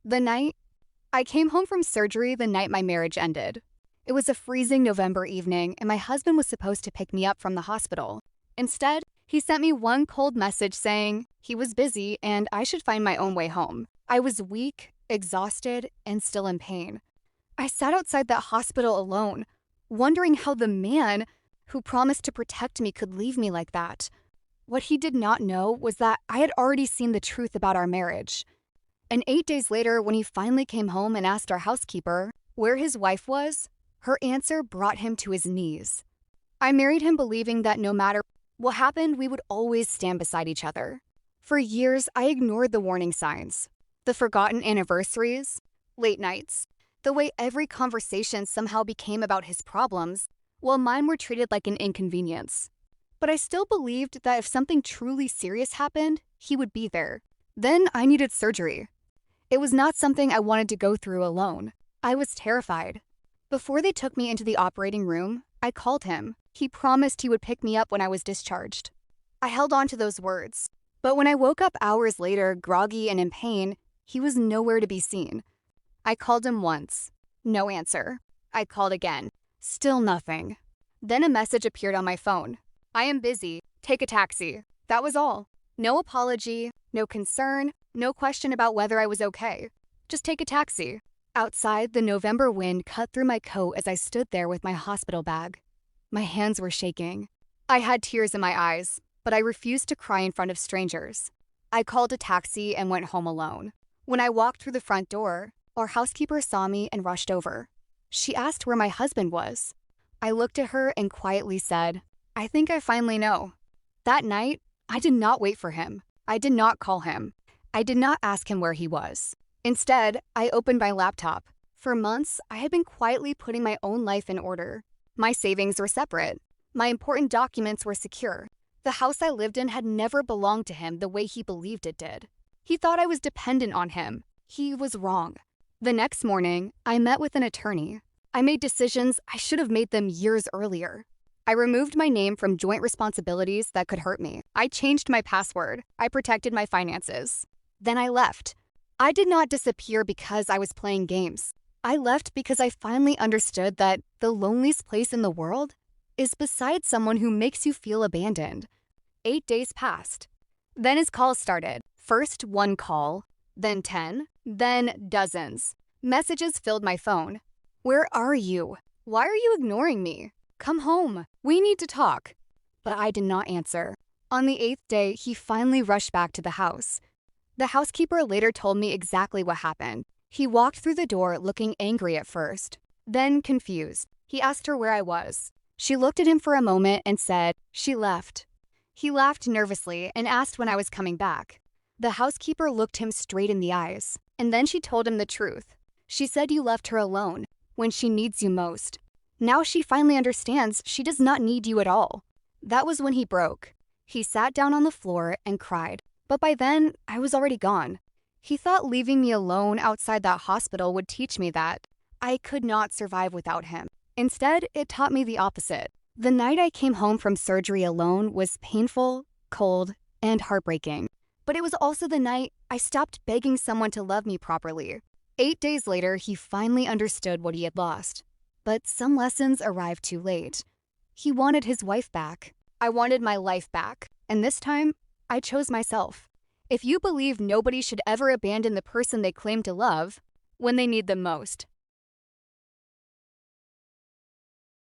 The night I came home from surgery the night my marriage ended. It was a freezing November evening, and my husband was supposed to pick me up from the hospital. Instead, he sent me one cold message saying he was busy and I should find my own way home. I was weak, exhausted, and still in pain. I sat outside that hospital alone, wondering how the man who promised to protect me could leave me like that. What he did not know was that I had already seen the truth about our marriage. And 8 days later, when he finally came home and asked our housekeeper where his wife was, her answer brought him to his knees. I married him believing that no matter what happened, we would always stand beside each other. For years, I ignored the warning signs, the forgotten anniversaries, late nights, the way every conversation somehow became about his problems, while mine were treated like an inconvenience. But I still believed that if something truly serious happened, he would be there. Then I needed surgery. It was not something I wanted to go through alone. I was terrified. Before they took me into the operating room, I called him. He promised he would pick me up when I was discharged. I held on to those words. But when I woke up hours later, groggy and in pain, he was nowhere to be seen. I called him once. No answer. I called again. Still nothing. Then a message appeared on my phone. I am busy. Take a taxi. That was all. No apology, no concern, no question about whether I was okay. Just take a taxi. Outside, the November wind cut through my coat as I stood there with my hospital bag. My hands were shaking. I had tears in my eyes, but I refused to cry in front of strangers. I called a taxi and went home alone. When I walked through the front door, our housekeeper saw me and rushed over. She asked where my husband was. I looked at her and quietly said, "I think I finally know." That night, I did not wait for him. I did not call him. I did not ask him where he was. Instead, I opened my laptop. For months, I had been quietly putting my own life in order. My savings were separate. My important documents were secure. The house I lived in had never belonged to him the way he believed it did. He thought I was dependent on him. He was wrong. The next morning, I met with an attorney. I made decisions I should have made them years earlier. I removed my name from joint responsibilities that could hurt me. I changed my password. I protected my finances. Then I left. I did not disappear because I was playing games. I left because I finally understood that the loneliest place in the world is beside someone who makes you feel abandoned. 8 days passed. Then his calls started. First one call, then 10, then dozens. Messages filled my phone. "Where are you? Why are you ignoring me? Come home. We need to talk." But I did not answer. On the 8th day, he finally rushed back to the house. The housekeeper later told me exactly what happened. He walked through the door looking angry at first, then confused. He asked her where I was. She looked at him for a moment and said she left. He laughed nervously and asked when I was coming back. The housekeeper looked him straight in the eyes, and then she told him the truth. She said you left her alone when she needs you most. Now she finally understands she does not need you at all. That was when he broke. He sat down on the floor and cried. But by then, I was already gone. He thought leaving me alone outside that hospital would teach me that I could not survive without him. Instead, it taught me the opposite. The night I came home from surgery alone was painful, cold, and heartbreaking. But it was also the night I stopped begging someone to love me properly. 8 days later, he finally understood what he had lost. But some lessons arrived too late. He wanted his wife back. I wanted my life back. And this time, I chose myself. If you believe nobody should ever abandon the person they claim to love when they need them most,